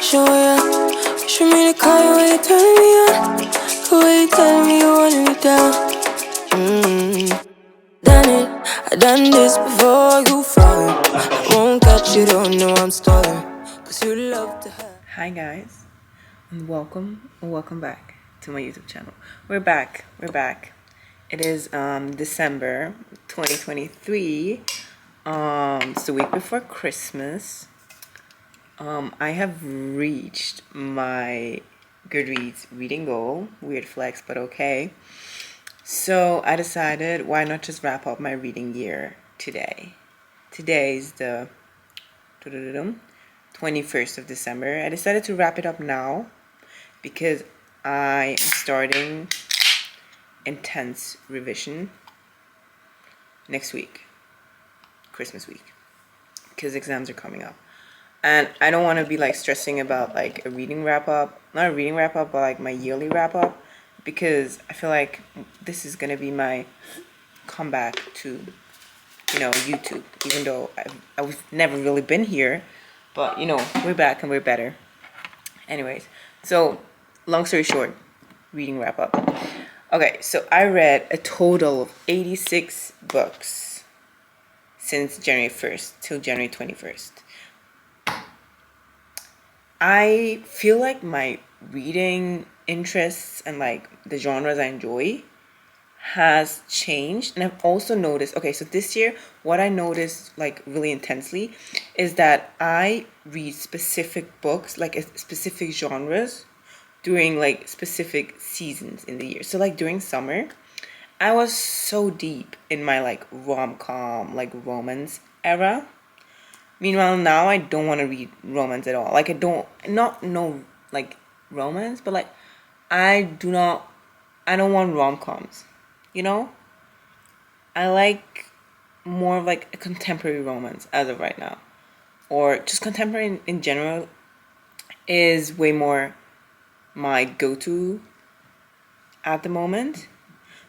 show ya. Wish for me to call you when you're turning me on. The way you telling me you want me down. Done it, I done this before you falling. I won't catch you, don't know I'm stalling. Cause you love to have. Hi guys, and welcome back to my YouTube channel. We're back. It is December 2023. It's the week before Christmas. I have reached my Goodreads reading goal. Weird flex, but okay. So I decided, why not just wrap up my reading year today? Today's the 21st of December. I decided to wrap it up now because I am starting intense revision next week, Christmas week, because exams are coming up. And I don't want to be like stressing about like a reading wrap up, not a reading wrap up, but like my yearly wrap up, because I feel like this is going to be my comeback to, YouTube, even though I've never really been here, but we're back and we're better. Anyways, so long story short, reading wrap up. Okay, so I read a total of 86 books since January 1st till January 21st. I feel like my reading interests and like the genres I enjoy has changed. And I've also noticed, okay, so this year what I noticed like really intensely is that I read specific books, like specific genres during like specific seasons in the year. So like during summer, I was so deep in my like rom-com, like romance era. Meanwhile, now I don't want to read romance at all. Like I don't know like romance, but like I don't want rom-coms. I like more of like a contemporary romance as of right now, or just contemporary in general is way more my go-to at the moment.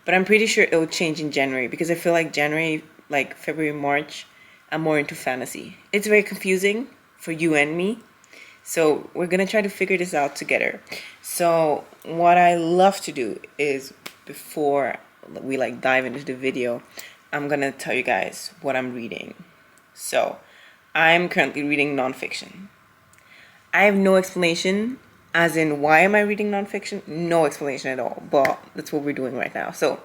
But I'm pretty sure it'll change in January, because I feel like January, like February, March, I'm more into fantasy. It's very confusing for you and me, so we're gonna try to figure this out together. So what I love to do is, before we like dive into the video, I'm gonna tell you guys what I'm reading. So I'm currently reading nonfiction. I have no explanation, as in why am I reading nonfiction? No explanation at all, but that's what we're doing right now. So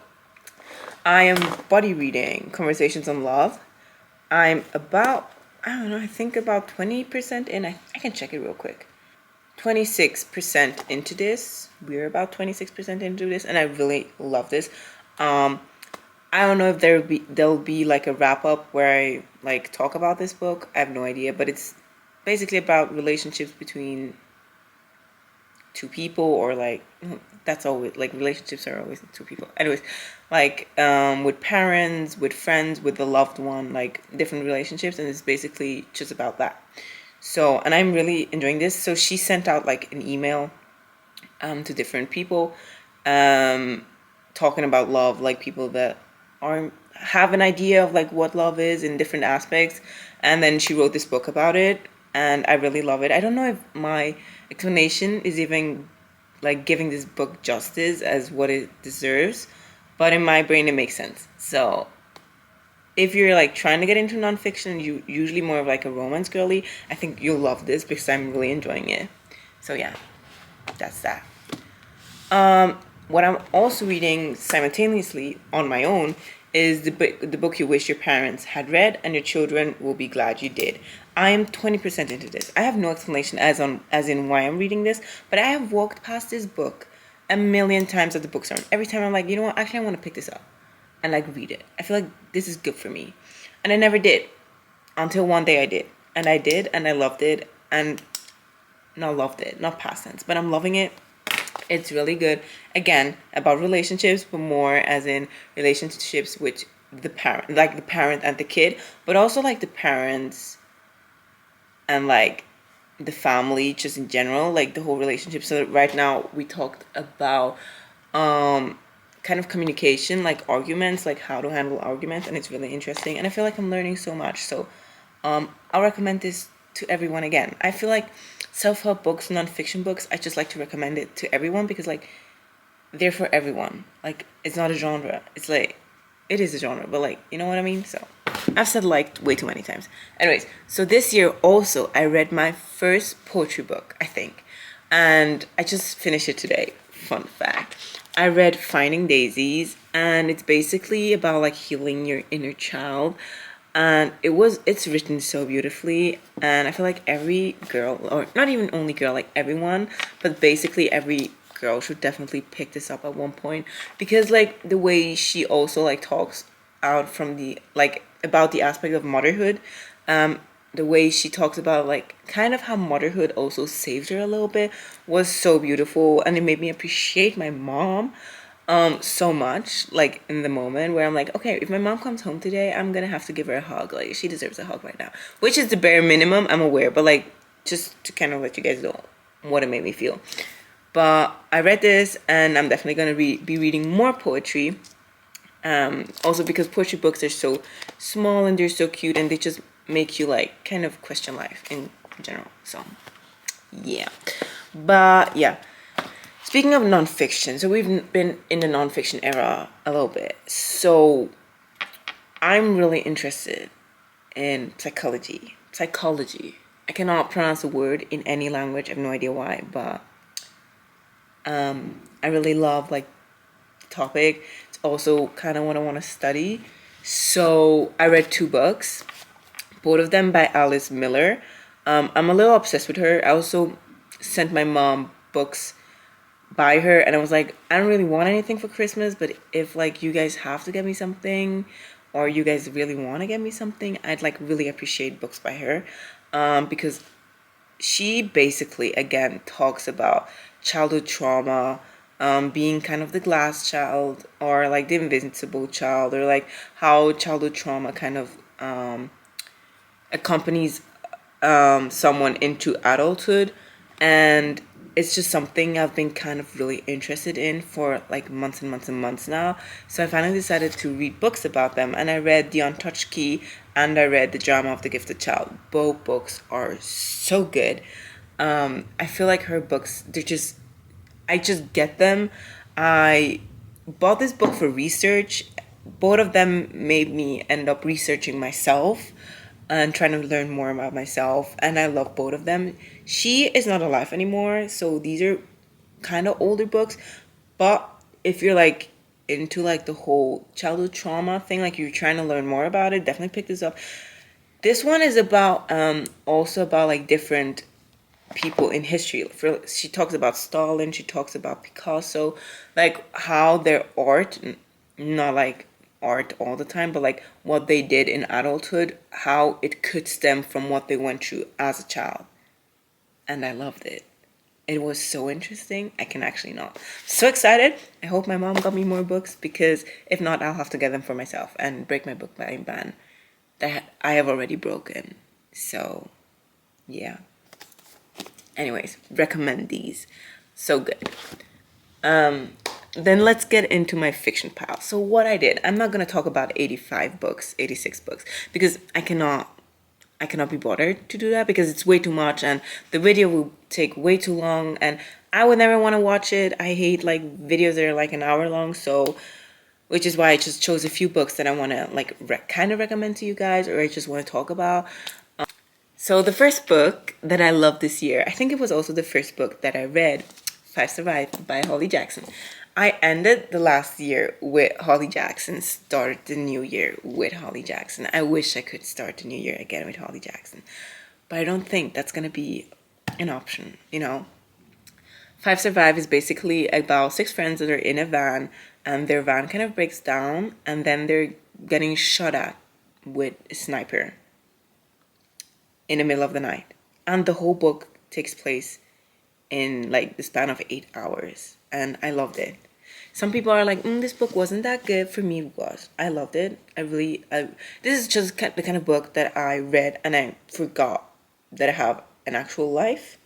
I am body reading Conversations on Love. I'm about, I think about 20% in. I can check it real quick. 26% into this. We're about 26% into this, and I really love this. I don't know if there'll be like a wrap up where I like talk about this book. I have no idea, but it's basically about relationships between two people, or like that's always like relationships are always two people. Anyways, like with parents, with friends, with the loved one, like different relationships, and it's basically just about that. So, and I'm really enjoying this. So she sent out like an email to different people talking about love, like people that have an idea of like what love is in different aspects, and then she wrote this book about it, and I really love it. I don't know if my explanation is even like giving this book justice as what it deserves, but in my brain it makes sense. So if you're like trying to get into nonfiction, you usually more of like a romance girly, I think you'll love this because I'm really enjoying it. So yeah, that's that. What I'm also reading simultaneously on my own is the book you wish your parents had read and your children will be glad you did. I am 20% into this. I have no explanation as in why I'm reading this, but I have walked past this book a million times at the bookstore. Every time I'm like, you know what, actually I want to pick this up and like read it. I feel like this is good for me. And I never did until one day I did. And I did, and I loved it. And not past tense, but I'm loving it. It's really good. Again, about relationships, but more as in relationships with the parent, like the parent and the kid, but also like the parents and like the family just in general, like the whole relationship. So right now we talked about kind of communication, like arguments, like how to handle arguments, and it's really interesting, and I feel like I'm learning so much. So I'll recommend this to everyone. Again, I feel like self-help books, non-fiction books, I just like to recommend it to everyone because like they're for everyone. Like it's not a genre. It's like it is a genre, but like you know what I mean? So I've said like way too many times. Anyways, so this year also I read my first poetry book, I think. And I just finished it today. Fun fact. I read Finding Daisies and it's basically about like healing your inner child. And it's written so beautifully, and I feel like every girl, or not even only girl, like everyone, but basically every girl should definitely pick this up at one point, because like the way she also like talks out from the like about the aspect of motherhood, the way she talks about like kind of how motherhood also saved her a little bit was so beautiful, and it made me appreciate my mom so much, like in the moment where I'm like, okay, if my mom comes home today, I'm gonna have to give her a hug. Like she deserves a hug right now, which is the bare minimum, I'm aware, but like just to kind of let you guys know what it made me feel. But I read this and I'm definitely gonna be reading more poetry, also because poetry books are so small and they're so cute and they just make you like kind of question life in general. So yeah, but yeah, speaking of nonfiction, so we've been in the nonfiction era a little bit. So I'm really interested in psychology. Psychology. I cannot pronounce the word in any language. I have no idea why, but I really love like the topic. It's also kind of what I want to study. So I read two books, both of them by Alice Miller. I'm a little obsessed with her. I also sent my mom books by her, and I was like, I don't really want anything for Christmas, but if like you guys have to get me something, or you guys really want to get me something, I'd like really appreciate books by her, because she basically again talks about childhood trauma, being kind of the glass child or like the invincible child, or like how childhood trauma kind of accompanies someone into adulthood. And it's just something I've been kind of really interested in for like months and months and months now. So I finally decided to read books about them, and I read The Untouched Key and I read The Drama of the Gifted Child. Both books are so good. I feel like her books, I just get them. I bought this book for research. Both of them made me end up researching myself and trying to learn more about myself. And I love both of them. She is not alive anymore, so these are kind of older books. But if you're like into like the whole childhood trauma thing, like you're trying to learn more about it, definitely pick this up. This one is about also about like different people in history. She talks about Stalin, she talks about Picasso, like how their art, not like art all the time, but like what they did in adulthood, how it could stem from what they went through as a child. And I loved it. It was so interesting. I can actually not. So excited. I hope my mom got me more books, because if not, I'll have to get them for myself and break my book buying ban that I have already broken. So, yeah. Anyways, recommend these. So good. Then let's get into my fiction pile. So what I did, I'm not gonna talk about 85 books, 86 books, because I cannot be bothered to do that, because it's way too much and the video will take way too long and I would never want to watch it. I hate like videos that are like an hour long, so which is why I just chose a few books that I want to like kind of recommend to you guys, or I just want to talk about. So the first book that I loved this year, I think it was also the first book that I read, Five Survived by Holly Jackson. I ended the last year with Holly Jackson, started the new year with Holly Jackson. I wish I could start the new year again with Holly Jackson, but I don't think that's going to be an option, you know. Five Survive is basically about six friends that are in a van, and their van kind of breaks down, and then they're getting shot at with a sniper in the middle of the night. And the whole book takes place in like the span of 8 hours. And I loved it. Some people are like, this book wasn't that good. For me, it was. I loved it. This is just the kind of book that I read and I forgot that I have an actual life.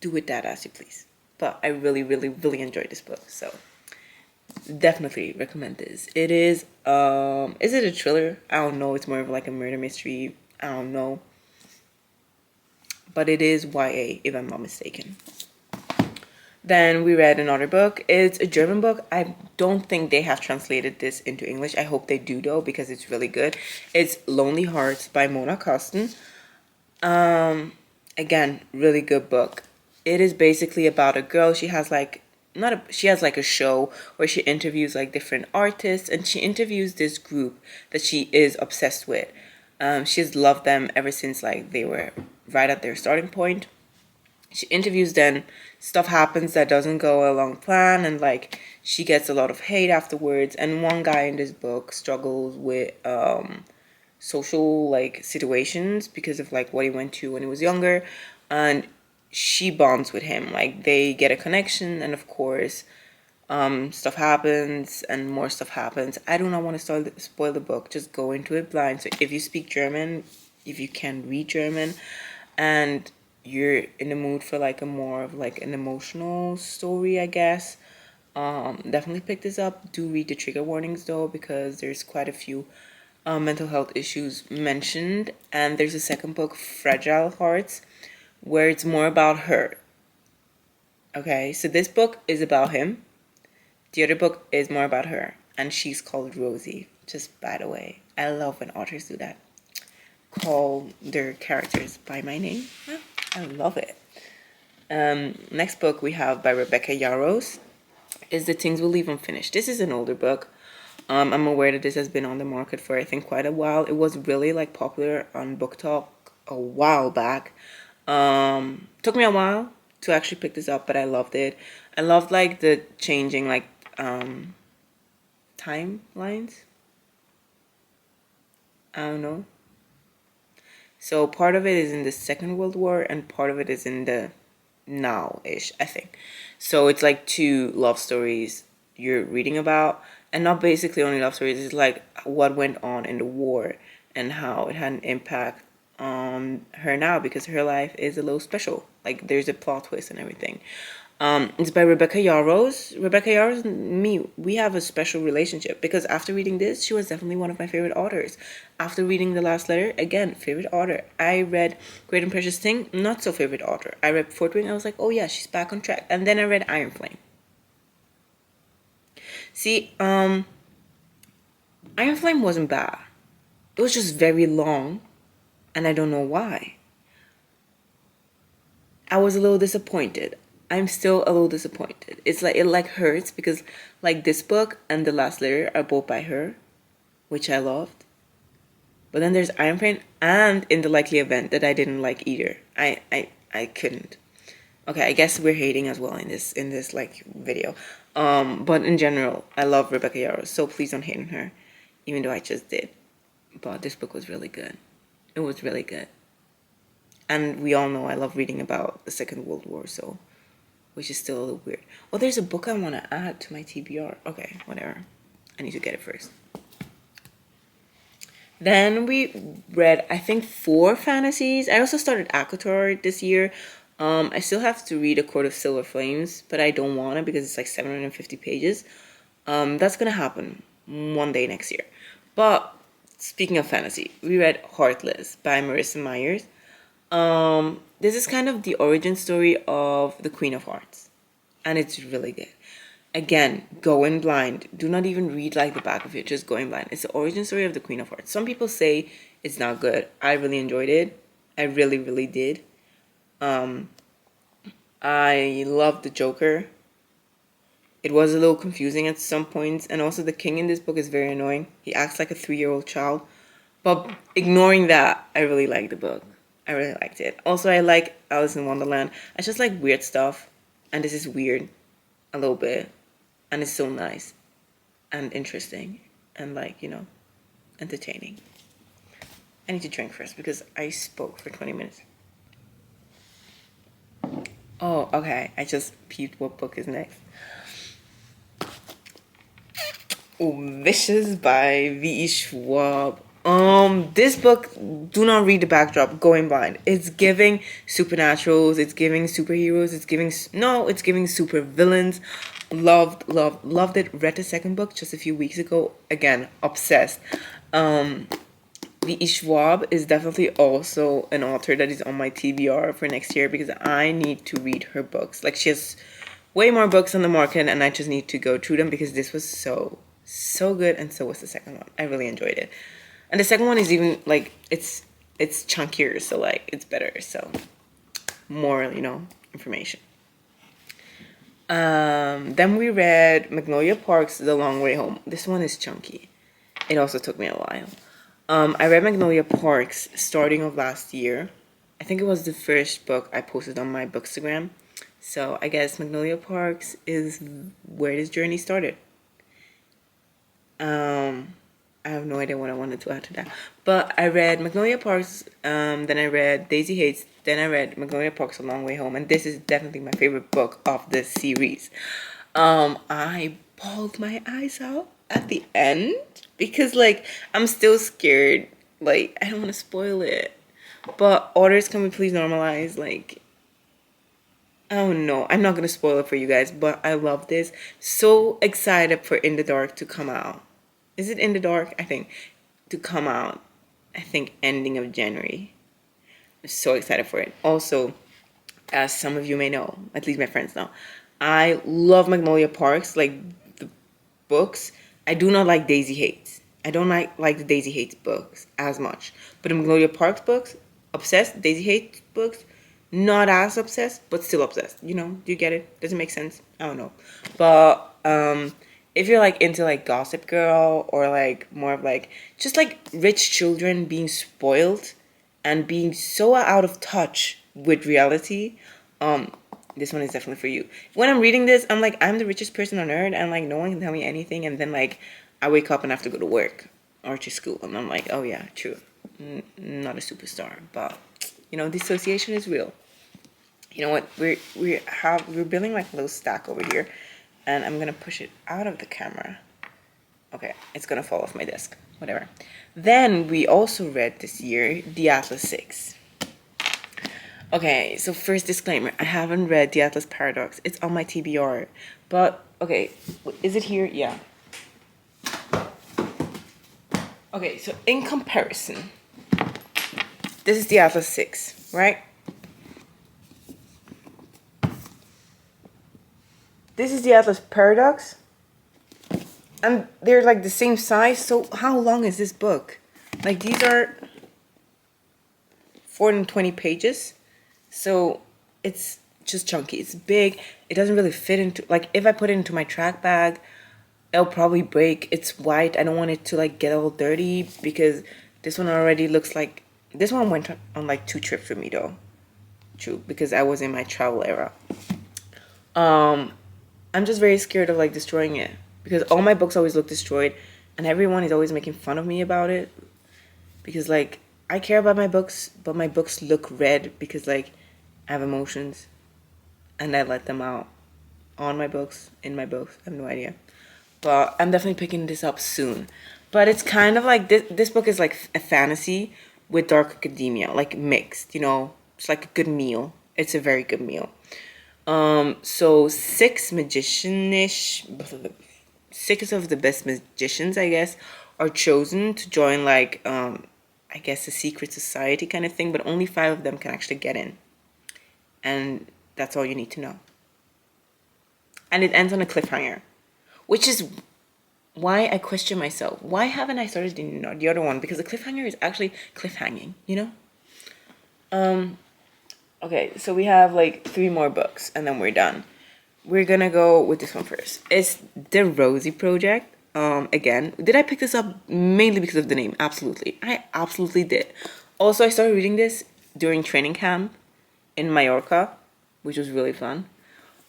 Do with that as you please. But I really, really, really enjoyed this book. So definitely recommend this. It is it a thriller? I don't know. It's more of like a murder mystery. I don't know. but it is YA, if I'm not mistaken. Then we read another book. It's a German book. I don't think they have translated this into English. I hope they do though, because it's really good. It's Lonely Hearts by Mona Kosten. Again, really good book. It is basically about a girl. She has like she has like a show where she interviews like different artists, and she interviews this group that she is obsessed with. She's loved them ever since like they were right at their starting point. She interviews them, stuff happens that doesn't go along plan, and like she gets a lot of hate afterwards. And one guy in this book struggles with social like situations because of like what he went to when he was younger, and she bonds with him. Like they get a connection, and of course stuff happens and more stuff happens. I do not want to spoil the book. Just go into it blind. So if you speak German, if you can read German, and you're in the mood for like a more of like an emotional story, I guess, definitely pick this up. Do read the trigger warnings though, because there's quite a few mental health issues mentioned. And there's a second book, Fragile Hearts, where it's more about her. Okay, so this book is about him. The other book is more about her, and she's called Rosie. Just by the way, I love when authors do that. Call their characters by my name. I love it. Next book we have by Rebecca Yarros is The Things We'll Leave Unfinished. This is an older book. I'm aware that this has been on the market for I think quite a while. It was really like popular on Book Talk a while back. Took me a while to actually pick this up, but I loved it. I loved like the changing like timelines. I don't know. So part of it is in the Second World War and part of it is in the now-ish, I think. So it's like two love stories you're reading about, and not basically only love stories. It's like what went on in the war and how it had an impact on her now, because her life is a little special. Like there's a plot twist and everything. It's by Rebecca Yarros. Rebecca Yarros and me, we have a special relationship because after reading this, she was definitely one of my favorite authors. After reading The Last Letter, again, favorite author. I read Great and Precious Thing, not so favorite author. I read Fourth Wing, I was like, oh yeah, she's back on track. And then I read Iron Flame. See, Iron Flame wasn't bad. It was just very long, and I don't know why. I was a little disappointed. I'm still a little disappointed. It's like, it like hurts because like this book and The Last Letter are both by her, which I loved. But then there's Iron Flame and In the Likely Event that I didn't like either. I couldn't. Okay, I guess we're hating as well in this like video. But in general, I love Rebecca Yarros, so please don't hate on her, even though I just did. But this book was really good. It was really good. And we all know I love reading about the Second World War, so, which is still a little weird. Well, there's a book I want to add to my TBR. Okay, whatever. I need to get it first. Then we read, I think, 4 fantasies. I also started ACOTAR this year. I still have to read A Court of Silver Flames, but I don't want to because it's like 750 pages. That's going to happen one day next year. But speaking of fantasy, we read Heartless by Marissa Myers. This is kind of the origin story of the Queen of Hearts, and it's really good. Again, go in blind. Do not even read like the back of it, just go in blind. It's the origin story of the Queen of Hearts. Some people say it's not good. I really enjoyed it. I really, really did. I loved the Joker. It was a little confusing at some points, and also the king in this book is very annoying. He acts like a 3-year-old child. But ignoring that, I really liked the book. I really liked it. Also, I like Alice in Wonderland. I just like weird stuff. And this is weird. A little bit. And it's so nice. And interesting. And like, you know, entertaining. I need to drink first because I spoke for 20 minutes. Oh, okay. I just peeped what book is next. Oh, Vicious by V.E. Schwab. This book, do not read the backdrop, go in blind. It's giving supernaturals, it's giving superheroes, it's giving super villains. Loved it. Read the second book just a few weeks ago. Again, obsessed. V.E. Schwab is definitely also an author that is on my TBR for next year because I need to read her books. Like, she has way more books on the market, and I just need to go through them because this was so good, and so was the second one. I really enjoyed it, and the second one is even like it's chunkier, so like it's better. So more, information. Then we read Magnolia Park's The Long Way Home. This one is chunky. It also took me a while. I read Magnolia Parks starting of last year. I think it was the first book I posted on my Bookstagram. So I guess Magnolia Parks is where this journey started. I have no idea what I wanted to add to that. But I read Magnolia Parks, then I read Daisy Hates, then I read Magnolia Parks A Long Way Home, and this is definitely my favorite book of this series. I bawled my eyes out at the end because, like, I'm still scared. Like, I don't want to spoil it. But orders, can we please normalize? Like, oh no, I'm not going to spoil it for you guys, but I love this. So excited for In the Dark to come out. Is it In the Dark? I think. To come out, I think, ending of January. I'm so excited for it. Also, as some of you may know, at least my friends know, I love Magnolia Parks, like the books. I do not like Daisy Hates. I don't like the Daisy Hates books as much. But the Magnolia Parks books, obsessed. Daisy Hates books, not as obsessed, but still obsessed. You know, do you get it? Does it make sense? I don't know. But if you're like into like Gossip Girl or like more of like just like rich children being spoiled and being so out of touch with reality, this one is definitely for you. When I'm reading this, I'm like, I'm the richest person on earth, and like no one can tell me anything, and then like I wake up and have to go to work or to school, and I'm like, oh yeah, true. Not a superstar, but dissociation is real. You know what? We're building like a little stack over here, and I'm gonna push it out of the camera. Okay, it's gonna fall off my desk. Whatever. Then we also read this year The Atlas Six. Okay, so first disclaimer, I haven't read The Atlas Paradox. It's on my TBR. But, okay, is it here? Yeah. Okay, so in comparison, this is The Atlas 6, right? This is The Atlas Paradox. And they're like the same size, so how long is this book? Like, these are 420 pages. So it's just chunky. It's big. It doesn't really fit into, like, if I put it into my track bag, it'll probably break. It's white. I don't want it to like get all dirty because this one already looks like, this one went on like 2 trips with me though. True, because I was in my travel era. I'm just very scared of like destroying it because all my books always look destroyed and everyone is always making fun of me about it because like I care about my books, but my books look red because like I have emotions and I let them out on my books, in my books. I have no idea. But I'm definitely picking this up soon. But it's kind of like this book is like a fantasy with dark academia, like mixed, It's like a good meal. It's a very good meal. So 6 magician-ish, 6 of the best magicians, I guess, are chosen to join like I guess a secret society kind of thing, but only 5 of them can actually get in. And that's all you need to know. And it ends on a cliffhanger, which is why I question myself. Why haven't I started the other one? Because the cliffhanger is actually cliffhanging, Okay, so we have like 3 more books and then we're done. We're gonna go with this one first. It's The Rosie Project. Again, did I pick this up mainly because of the name? Absolutely. I absolutely did. Also, I started reading this during training camp in Mallorca, which was really fun.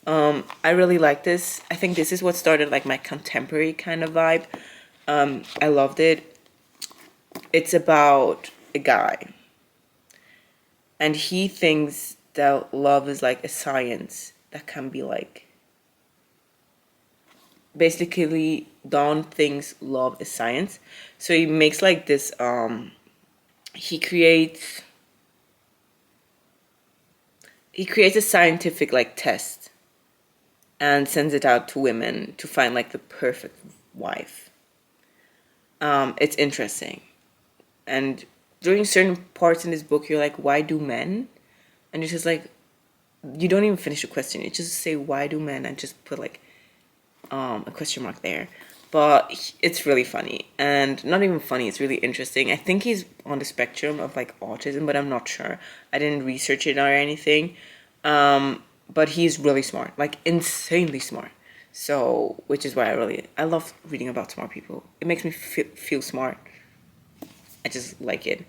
I really like this. I think this is what started like my contemporary kind of vibe. I loved it. It's about a guy. And he thinks that love is like a science that can be like... Basically, Don thinks love is science. So he makes like this, he creates a scientific like test and sends it out to women to find like the perfect wife. It's interesting. And during certain parts in this book, you're like, why do men? And it's just like, you don't even finish the question. You just say, why do men? And just put like a question mark there. But it's really funny, and not even funny, it's really interesting. I think he's on the spectrum of like autism, but I'm not sure. I didn't research it or anything. But he's really smart, like insanely smart. So, which is why I love reading about smart people. It makes me feel smart. I just like it.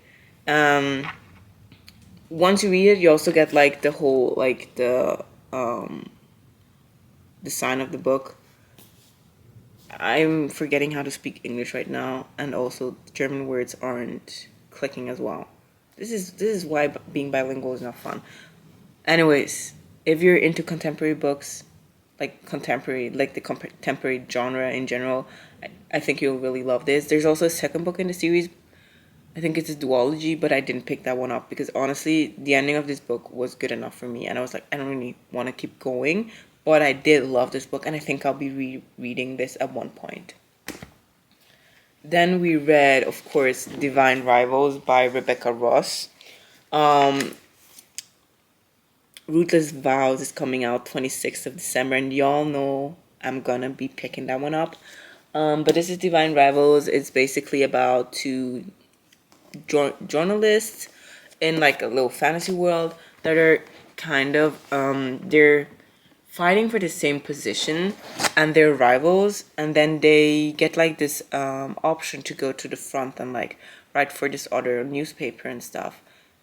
Once you read it, you also get like the whole, like the sign of the book. I'm forgetting how to speak English right now, and also German words aren't clicking as well. This is why being bilingual is not fun. Anyways, if you're into contemporary books, like contemporary, like the contemporary genre in general, I think you'll really love this. There's also a second book in the series. I think it's a duology, but I didn't pick that one up because honestly, the ending of this book was good enough for me, and I was like, I don't really want to keep going, but I did love this book, and I think I'll be reading this at one point. Then we read, of course, Divine Rivals by Rebecca Ross. Ruthless Vows is coming out 26th of December, and y'all know I'm gonna be picking that one up. But this is Divine Rivals. It's basically about two journalists in like a little fantasy world that are kind of they're fighting for the same position, and they're rivals, and then they get like this option to go to the front and like write for this other newspaper and stuff,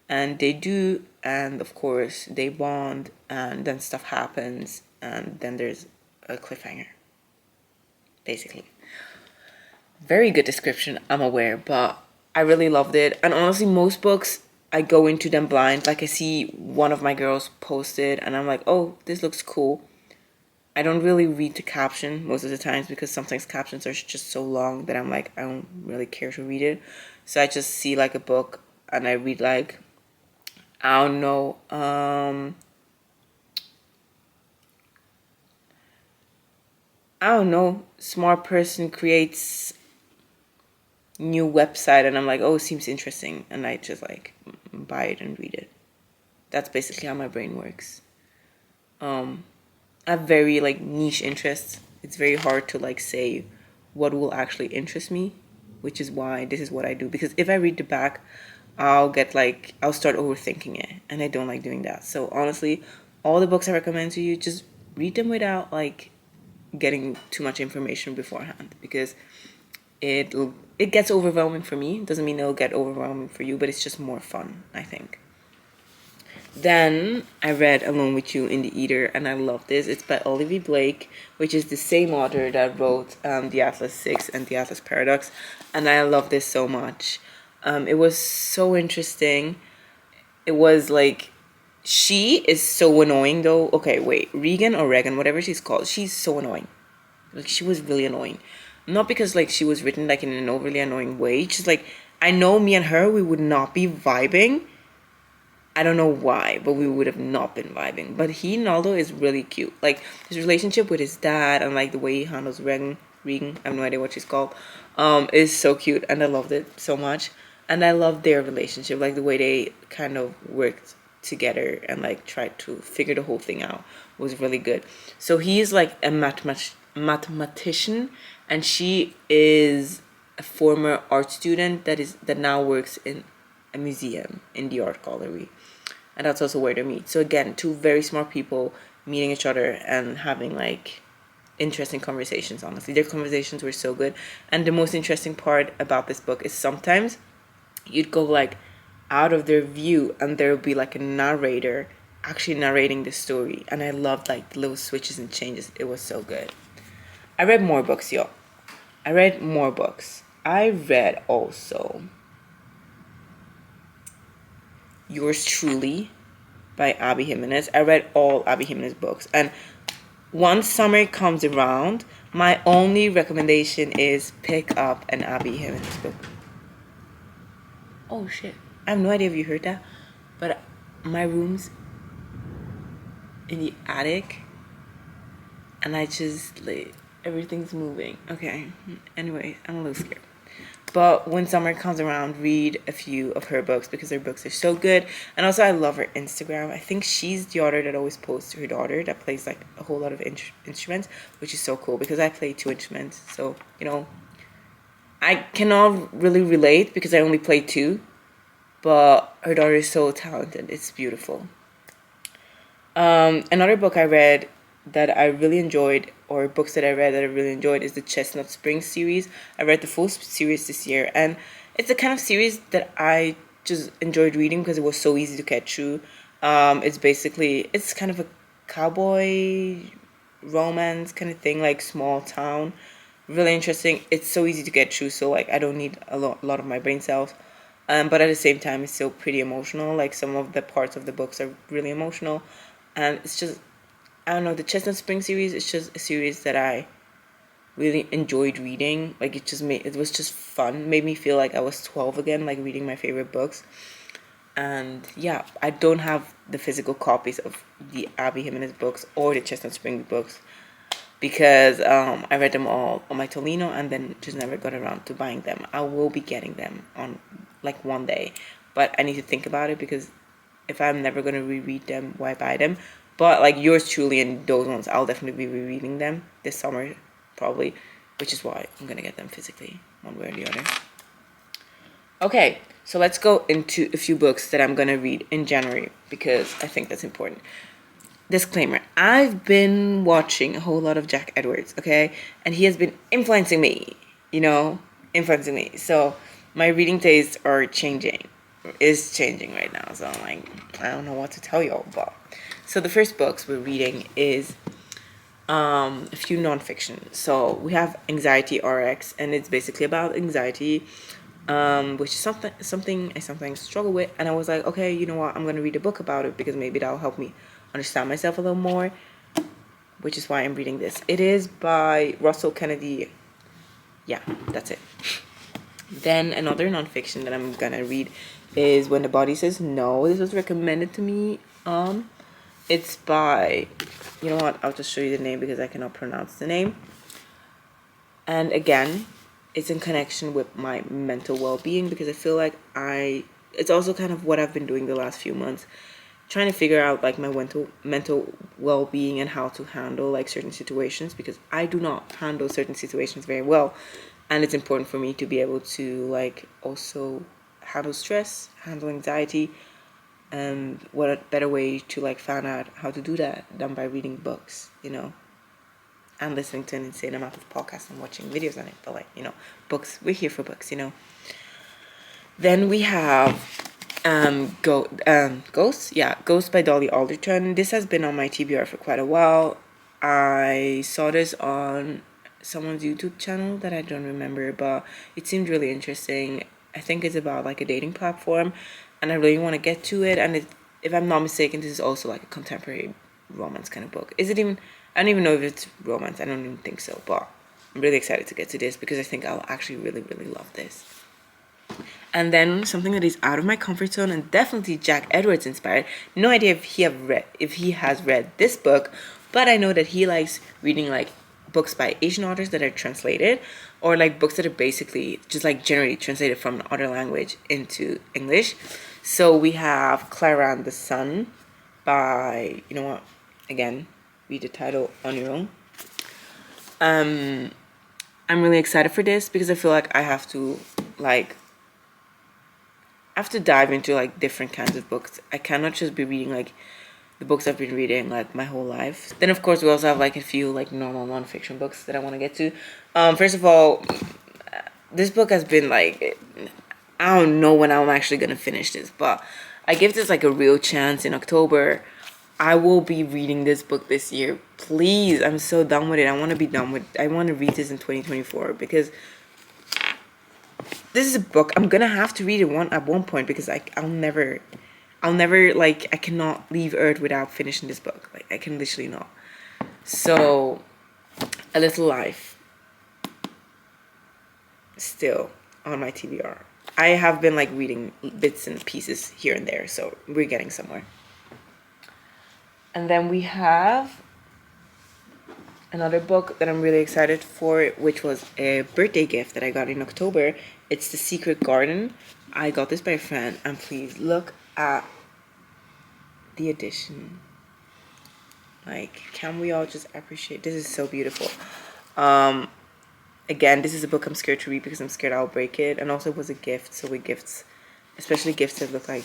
and they do, and of course they bond, and then stuff happens, and then there's a cliffhanger, basically. Very good description, I'm aware, but I really loved it. And honestly, most books, I go into them blind. Like, I see one of my girls posted, and I'm like, oh, this looks cool. I don't really read the caption most of the times because sometimes captions are just so long that I'm like, I don't really care to read it. So I just see like a book and I read like, I don't know, smart person creates new website, and I'm like, oh, it seems interesting, and I just like buy it and read it. That's basically how my brain works. I have very like niche interests. It's very hard to like say what will actually interest me, which is why this is what I do. Because if I read the back, I'll start overthinking it, and I don't like doing that. So honestly, all the books I recommend to you, just read them without like getting too much information beforehand, because it gets overwhelming for me. It doesn't mean it'll get overwhelming for you, but it's just more fun, I think. Then I read Alone with You in the Eater, and I love this. It's by Olivia Blake, which is the same author that wrote The Atlas Six and The Atlas Paradox, and I love this so much. It was so interesting. It was like, she is so annoying though. Okay, wait, Regan or Regan, whatever she's called, she's so annoying. Like, she was really annoying. Not because like she was written like in an overly annoying way. Just like, I know me and her, we would not be vibing. I don't know why, but we would have not been vibing. But Naldo is really cute. Like, his relationship with his dad and like the way he handles Regan, I have no idea what she's called, is so cute, and I loved it so much. And I love their relationship, like the way they kind of worked together and like tried to figure the whole thing out was really good. So he's like a mathematician, and she is a former art student that now works in a museum in the art gallery, and that's also where they meet. So again, two very smart people meeting each other and having like interesting conversations. Honestly, their conversations were so good. And the most interesting part about this book is sometimes you'd go like out of their view, and there'll be like a narrator actually narrating the story, and I loved like the little switches and changes. It was so good. I read more books, y'all. I read also Yours Truly by Abby Jimenez. I read all Abby Jimenez books, and once summer comes around, my only recommendation is pick up an Abby Jimenez book. Oh shit, I have no idea if you heard that, but my room's in the attic, and I just like, everything's moving. Okay, anyway, I'm a little scared. But when summer comes around, read a few of her books because her books are so good. And also, I love her Instagram. I think she's the author that always posts her daughter that plays like a whole lot of instruments, which is so cool because I play 2 instruments. So, I cannot really relate because I only play 2. But her daughter is so talented. It's beautiful. Another book I read that I really enjoyed, or books that I read that I really enjoyed, is the Chestnut Springs series. I read the full series this year, and it's the kind of series that I just enjoyed reading because it was so easy to get through. It's kind of a cowboy romance kind of thing, like small town. Really interesting. It's so easy to get through, so like I don't need a lot of my brain cells. But at the same time, it's still pretty emotional. Like some of the parts of the books are really emotional, and it's just, I don't know, the Chestnut Spring series is just a series that I really enjoyed reading. Like it was just fun. Made me feel like I was 12 again, like reading my favorite books. And yeah, I don't have the physical copies of the Abby Jimenez books or the Chestnut Spring books because I read them all on my Tolino and then just never got around to buying them. I will be getting them on like one day, but I need to think about it because if I'm never going to reread them, why buy them? But like yours truly and those ones, I'll definitely be rereading them this summer probably, which is why I'm going to get them physically one way or the other. Okay, so let's go into a few books that I'm going to read in January because I think that's important. Disclaimer, I've been watching a whole lot of Jack Edwards, okay? And he has been influencing me, So my reading tastes are changing right now. So I'm like, I don't know what to tell y'all about. So the first books we're reading is a few nonfiction. So we have Anxiety RX, and it's basically about anxiety, which is something I sometimes struggle with. And I was like, okay, you know what? I'm going to read a book about it because maybe that'll help me understand myself a little more, which is why I'm reading this. It is by Russell Kennedy. Yeah, that's it. Then another nonfiction that I'm gonna read is When the Body Says No. This was recommended to me. It's by, you know what? I'll just show you the name because I cannot pronounce the name. And again, it's in connection with my mental well-being because I feel like it's also kind of what I've been doing the last few months, trying to figure out like my mental well-being and how to handle like certain situations because I do not handle certain situations very well, and it's important for me to be able to like also handle stress, handle anxiety, and what a better way to like find out how to do that than by reading books, and listening to an insane amount of podcasts and watching videos on it. But like, books, we're here for books, Then we have Ghost. Yeah, Ghost by Dolly Alderton. This has been on my TBR for quite a while. I saw this on someone's YouTube channel that I don't remember, but it seemed really interesting. I think it's about like a dating platform, and I really want to get to it. And if I'm not mistaken, this is also like a contemporary romance kind of book. Is it even? I don't even know if it's romance. I don't even think so. But I'm really excited to get to this because I think I'll actually really, really love this. And then something that is out of my comfort zone and definitely Jack Edwards inspired. No idea if he has read this book, but I know that he likes reading like books by Asian authors that are translated, or like books that are basically just like generally translated from another language into English. So we have Clara and the Sun by, you know what? Again, read the title on your own. I'm really excited for this because I feel like I have to dive into like different kinds of books. I cannot just be reading like the books I've been reading like my whole life. Then of course we also have like a few like normal nonfiction books that I want to get to. First of all, this book has been like, I don't know when I'm actually gonna finish this, but I give this like a real chance in October. I will be reading this book this year. Please, I'm so done with it. I want to read this in 2024 because this is a book I'm gonna have to read it at one point because I'll never like, I cannot leave Earth without finishing this book. Like, I can literally not. So, A Little Life still on my TBR. I have been like reading bits and pieces here and there, so we're getting somewhere. And then we have another book that I'm really excited for, which was a birthday gift that I got in October. It's The Secret Garden. I got this by a friend, and please look at the edition. Like, can we all just appreciate this? Is so beautiful. Again, this is a book I'm scared to read because I'm scared I'll break it, and also it was a gift. So with gifts, especially gifts that look like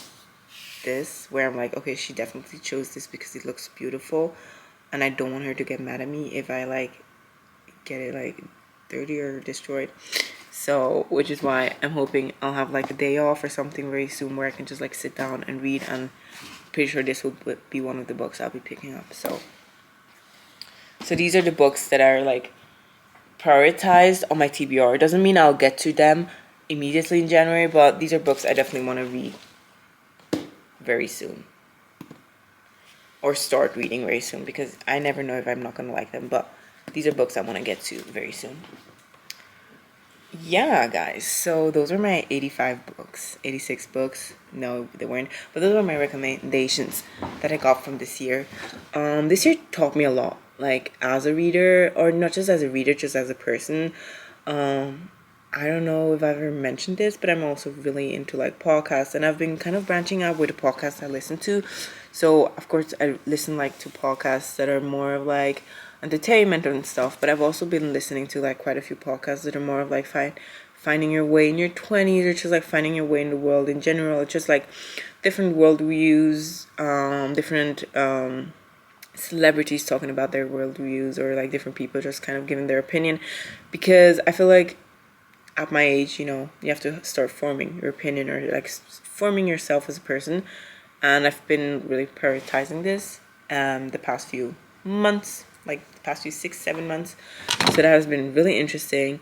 this, where I'm like, okay, she definitely chose this because it looks beautiful, and I don't want her to get mad at me if I like get it like dirty or destroyed. So which is why I'm hoping I'll have like a day off or something very soon where I can just like sit down and read, and pretty sure this will be one of the books I'll be picking up. So these are the books that are like prioritized on my TBR. It doesn't mean I'll get to them immediately in January, but these are books I definitely want to read very soon, or start reading very soon, because I never know if I'm not going to like them, but these are books I want to get to very soon. Yeah, guys, so those are my 86 books. No, they weren't, but those are my recommendations that I got from this year. This year taught me a lot, like as a reader, or not just as a reader, just as a person. I don't know if I've ever mentioned this, but I'm also really into like podcasts, and I've been kind of branching out with the podcasts I listen to. So of course I listen like to podcasts that are more of like entertainment and stuff, but I've also been listening to like quite a few podcasts that are more of like finding your way in your 20s, or just like finding your way in the world in general. It's just like different world views, different celebrities talking about their world views, or like different people just kind of giving their opinion, because I feel like at my age, you have to start forming your opinion, or like forming yourself as a person, and I've been really prioritizing this the past few months, like the past few 6-7 months. So that has been really interesting,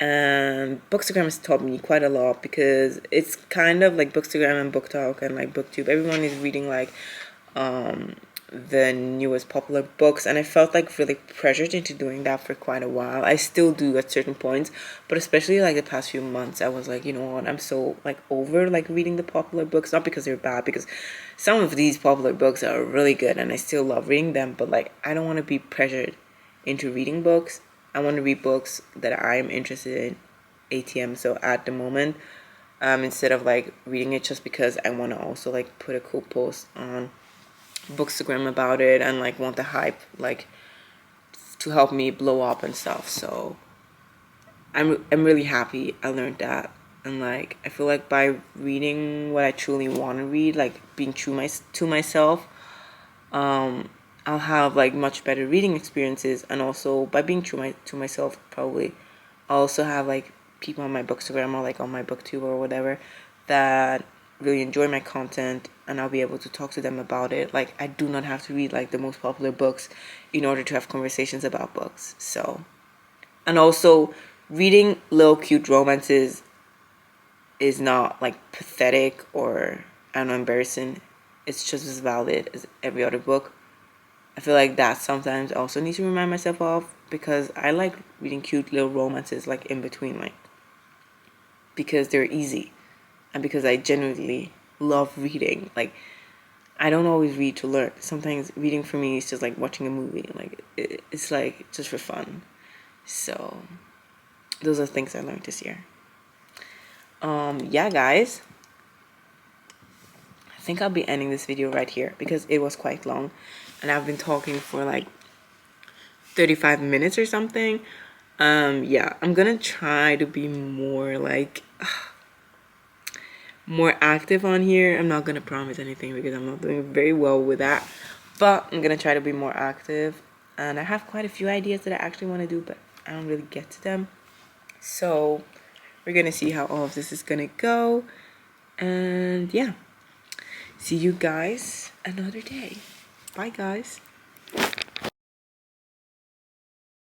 and Bookstagram has taught me quite a lot, because it's kind of like Bookstagram and BookTok and like BookTube, everyone is reading like the newest popular books, and I felt like really pressured into doing that for quite a while. I still do at certain points, but especially like the past few months, I was like, you know what, I'm so like over like reading the popular books, not because they're bad, because some of these popular books are really good and I still love reading them, but like I don't want to be pressured into reading books. I want to read books that I am interested in, ATM. So at the moment, instead of like reading it just because I want to also like put a cool post on Bookstagram about it, and like want the hype like to help me blow up and stuff. So I'm really happy I learned that, and like I feel like by reading what I truly want to read, like being true to myself, I'll have like much better reading experiences, and also by being true to myself, probably I'll also have like people on my Bookstagram or like on my BookTube or whatever that really enjoy my content, and I'll be able to talk to them about it. Like I do not have to read like the most popular books in order to have conversations about books. So, and also reading little cute romances is not like pathetic or I don't know, embarrassing. It's just as valid as every other book. I feel like that sometimes I also need to remind myself of, because I like reading cute little romances like in between, like because they're easy, and because I genuinely love reading. Like I don't always read to learn. Sometimes reading for me is just like watching a movie. Like it's like just for fun. So those are things I learned this year. Yeah, guys. I think I'll be ending this video right here because it was quite long, and I've been talking for like 35 minutes or something. Yeah, I'm gonna try to be more like more active on here. I'm not gonna promise anything because I'm not doing very well with that, but I'm gonna try to be more active, and I have quite a few ideas that I actually want to do, but I don't really get to them. So we're gonna see how all of this is gonna go, and yeah, see you guys another day. Bye, guys.